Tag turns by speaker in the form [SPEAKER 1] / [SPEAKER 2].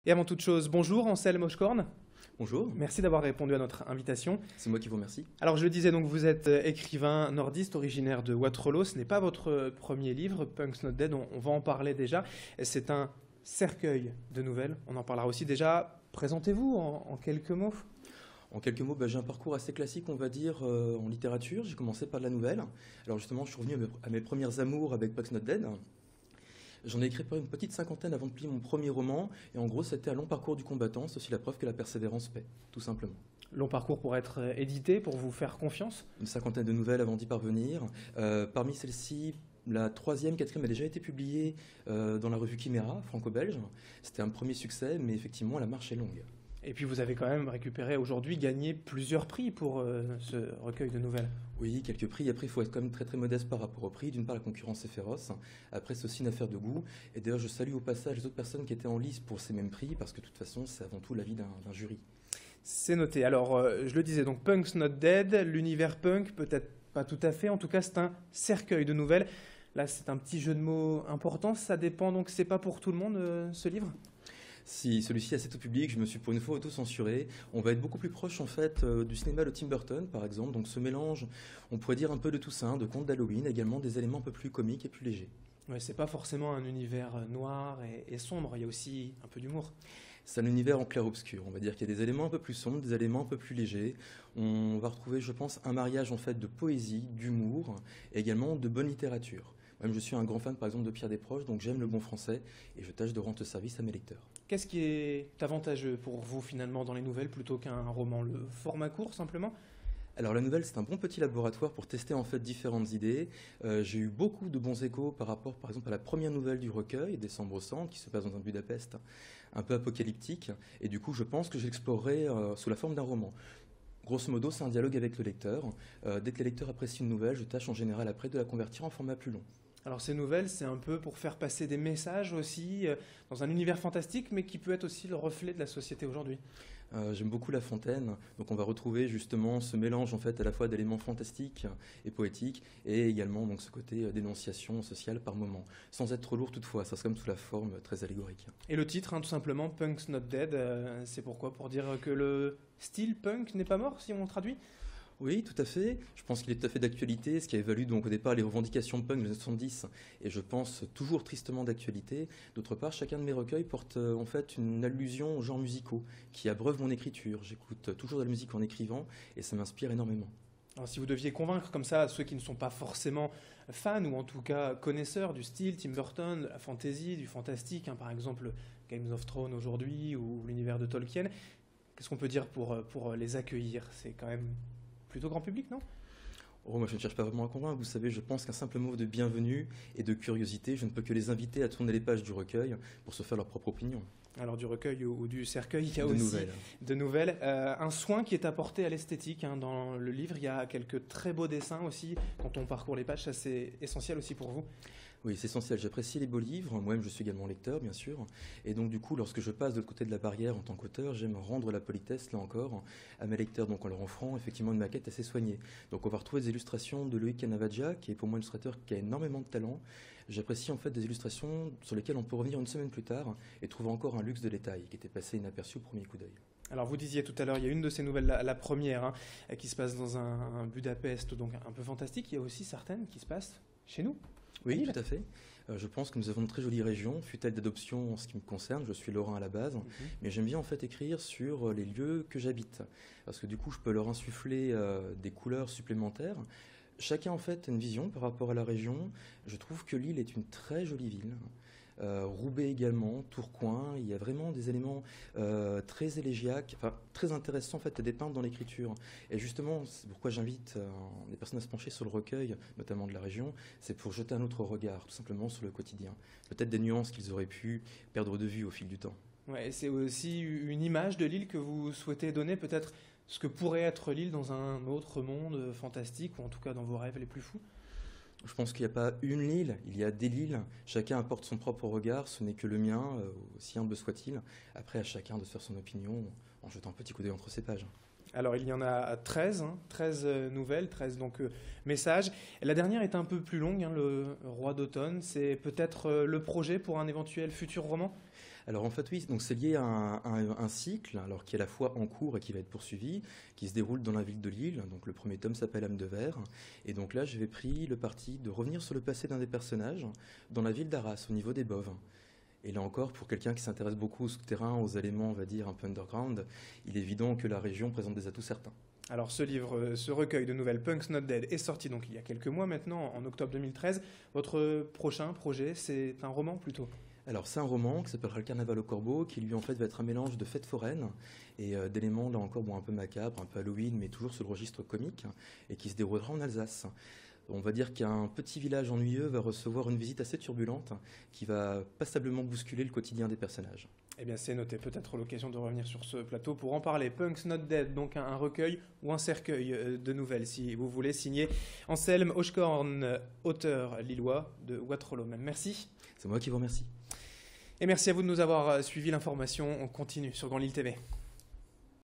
[SPEAKER 1] Et avant toute chose, bonjour Anselme Hochkorn.
[SPEAKER 2] Bonjour,
[SPEAKER 1] Merci d'avoir répondu à notre invitation.
[SPEAKER 2] c'est moi qui vous remercie.
[SPEAKER 1] Alors je le disais, donc vous êtes écrivain nordiste originaire de Waterloo. Ce n'est pas votre premier livre, Punk's Not Dead, on va en parler déjà. C'est un cercueil de nouvelles, on en parlera aussi déjà. Présentez-vous en quelques mots.
[SPEAKER 2] En quelques mots, j'ai un parcours assez classique, on va dire, en littérature. J'ai commencé par de la nouvelle. Alors justement, je suis revenu à mes premières amours avec Punk's Not Dead. J'en ai écrit pas une petite cinquantaine avant de plier mon premier roman. Et en gros, c'était un long parcours du combattant. C'est aussi la preuve que la persévérance paie, tout simplement.
[SPEAKER 1] Long parcours pour être édité, pour vous faire confiance.
[SPEAKER 2] Une cinquantaine de nouvelles avant d'y parvenir. Parmi celles-ci, la troisième, quatrième a déjà été publiée dans la revue Chiméra, franco-belge. C'était un premier succès, mais effectivement, la marche est longue.
[SPEAKER 1] Et puis vous avez quand même récupéré aujourd'hui, gagné plusieurs prix pour ce recueil de nouvelles.
[SPEAKER 2] Oui, quelques prix. Après, il faut être quand même très très modeste par rapport au prix. D'une part, la concurrence est féroce. Après, c'est aussi une affaire de goût. Et d'ailleurs, je salue au passage les autres personnes qui étaient en lice pour ces mêmes prix, parce que de toute façon, c'est avant tout l'avis d'un jury.
[SPEAKER 1] C'est noté. Alors, je le disais, donc Punk's Not Dead, l'univers punk, peut-être pas tout à fait, en tout cas, c'est un cercueil de nouvelles. Là, c'est un petit jeu de mots important, ça dépend, donc c'est pas pour tout le monde, ce livre?
[SPEAKER 2] Si celui-ci est assez tout public, je me suis pour une fois auto-censuré. On va être beaucoup plus proche en fait du cinéma de Tim Burton par exemple. Donc ce mélange, on pourrait dire un peu de tout ça, de contes d'Halloween, également des éléments un peu plus comiques et plus légers.
[SPEAKER 1] Ouais, c'est pas forcément un univers noir et sombre, il y a aussi un peu d'humour.
[SPEAKER 2] C'est un univers en clair-obscur. On va dire qu'il y a des éléments un peu plus sombres, des éléments un peu plus légers. On va retrouver, je pense, un mariage en fait de poésie, d'humour et également de bonne littérature. Même je suis un grand fan par exemple de Pierre Desproges, donc j'aime le bon français et je tâche de rendre service à mes lecteurs.
[SPEAKER 1] Qu'est-ce qui est avantageux pour vous finalement dans les nouvelles plutôt qu'un roman? Le format court simplement?
[SPEAKER 2] Alors la nouvelle, c'est un bon petit laboratoire pour tester en fait différentes idées. J'ai eu beaucoup de bons échos par rapport par exemple à la première nouvelle du recueil, Décembre Sang, qui se passe dans un Budapest un peu apocalyptique. Et du coup, je pense que j'explorerai sous la forme d'un roman. Grosso modo, c'est un dialogue avec le lecteur. Dès que le lecteur apprécie une nouvelle, je tâche en général après de la convertir en format plus long.
[SPEAKER 1] Alors ces nouvelles, c'est un peu pour faire passer des messages aussi dans un univers fantastique, mais qui peut être aussi le reflet de la société aujourd'hui.
[SPEAKER 2] J'aime beaucoup La Fontaine, donc on va retrouver justement ce mélange en fait à la fois d'éléments fantastiques et poétiques, et également donc ce côté dénonciation sociale par moment, sans être trop lourd toutefois, ça serait comme sous la forme très allégorique.
[SPEAKER 1] Et le titre, tout simplement, Punk's Not Dead, c'est pourquoi? Pour dire que le style punk n'est pas mort, si on traduit?
[SPEAKER 2] Oui, tout à fait. Je pense qu'il est tout à fait d'actualité, ce qui a évalué donc au départ les revendications punk des années 70, et je pense toujours tristement d'actualité. D'autre part, chacun de mes recueils porte en fait une allusion aux genres musicaux qui abreuvent mon écriture. J'écoute toujours de la musique en écrivant et ça m'inspire énormément.
[SPEAKER 1] Alors si vous deviez convaincre comme ça ceux qui ne sont pas forcément fans ou en tout cas connaisseurs du style Tim Burton, de la fantasy, du fantastique, par exemple Games of Thrones aujourd'hui ou l'univers de Tolkien, qu'est-ce qu'on peut dire pour les accueillir? C'est quand même plutôt grand public, non?
[SPEAKER 2] Oh, moi je ne cherche pas vraiment à convaincre, vous savez, je pense qu'un simple mot de bienvenue et de curiosité, je ne peux que les inviter à tourner les pages du recueil pour se faire leur propre opinion.
[SPEAKER 1] Alors du recueil ou du cercueil, il y a
[SPEAKER 2] De
[SPEAKER 1] aussi
[SPEAKER 2] nouvelles.
[SPEAKER 1] de nouvelles. Un soin qui est apporté à l'esthétique dans le livre. Il y a quelques très beaux dessins aussi. Quand on parcourt les pages, ça c'est essentiel aussi pour vous.
[SPEAKER 2] Oui, c'est essentiel. J'apprécie les beaux livres. Moi-même, je suis également lecteur, bien sûr. Et donc, du coup, lorsque je passe de l'autre côté de la barrière en tant qu'auteur, j'aime rendre la politesse, là encore, à mes lecteurs, donc en leur offrant effectivement une maquette assez soignée. Donc, on va retrouver des illustrations de Loïc Canavaggia, qui est pour moi un illustrateur qui a énormément de talent. J'apprécie en fait des illustrations sur lesquelles on peut revenir une semaine plus tard et trouver encore un luxe de détails qui était passé inaperçu au premier coup d'œil.
[SPEAKER 1] Alors vous disiez tout à l'heure, il y a une de ces nouvelles, la première, qui se passe dans un Budapest, donc un peu fantastique. Il y a aussi certaines qui se passent chez nous.
[SPEAKER 2] Oui,
[SPEAKER 1] Lille.
[SPEAKER 2] tout à fait. Je pense que nous avons de très jolies régions, fut-elle d'adoption en ce qui me concerne, je suis lorrain à la base, mais j'aime bien en fait écrire sur les lieux que j'habite, parce que du coup je peux leur insuffler des couleurs supplémentaires. Chacun en fait a une vision par rapport à la région. Je trouve que Lille est une très jolie ville. Roubaix également, Tourcoing, il y a vraiment des éléments très élégiaques, enfin très intéressants en fait à dépeindre dans l'écriture. Et justement, c'est pourquoi j'invite des personnes à se pencher sur le recueil, notamment de la région, c'est pour jeter un autre regard, tout simplement sur le quotidien. Peut-être des nuances qu'ils auraient pu perdre de vue au fil du temps.
[SPEAKER 1] Ouais, et c'est aussi une image de l'île que vous souhaitez donner, peut-être ce que pourrait être l'île dans un autre monde fantastique, ou en tout cas dans vos rêves les plus fous.
[SPEAKER 2] Je pense qu'il n'y a pas une Lille, il y a des Lilles. Chacun apporte son propre regard, ce n'est que le mien, aussi humble soit-il. Après, à chacun de se faire son opinion en jetant un petit coup d'œil entre ces pages.
[SPEAKER 1] Alors il y en a 13, 13 nouvelles, 13 donc messages. Et la dernière est un peu plus longue, le Roi d'automne. C'est peut-être le projet pour un éventuel futur roman?
[SPEAKER 2] Alors en fait oui, donc c'est lié à un cycle alors qui est à la fois en cours et qui va être poursuivi, qui se déroule dans la ville de Lille. Donc le premier tome s'appelle Âme de verre. Et donc là j'avais pris le parti de revenir sur le passé d'un des personnages dans la ville d'Arras, au niveau des Boves. Et là encore, pour quelqu'un qui s'intéresse beaucoup au souterrain, aux éléments, on va dire, un peu underground, il est évident que la région présente des atouts certains.
[SPEAKER 1] Alors ce livre, ce recueil de nouvelles Punks Not Dead est sorti donc il y a quelques mois maintenant, en octobre 2013. Votre prochain projet, c'est un roman plutôt?
[SPEAKER 2] Alors c'est un roman qui s'appellera Le Carnaval au Corbeau, qui lui en fait va être un mélange de fêtes foraines et d'éléments là encore un peu macabres, un peu Halloween, mais toujours sur le registre comique, et qui se déroulera en Alsace. On va dire qu'un petit village ennuyeux va recevoir une visite assez turbulente qui va passablement bousculer le quotidien des personnages.
[SPEAKER 1] Eh bien c'est noté, peut-être l'occasion de revenir sur ce plateau pour en parler. Punks Not Dead, donc un recueil ou un cercueil de nouvelles, si vous voulez, signé Anselme Hochkorn, auteur lillois de Waterloo même. Merci.
[SPEAKER 2] C'est moi qui vous remercie.
[SPEAKER 1] Et merci à vous de nous avoir suivi. L'information, on continue sur Grand Lille TV.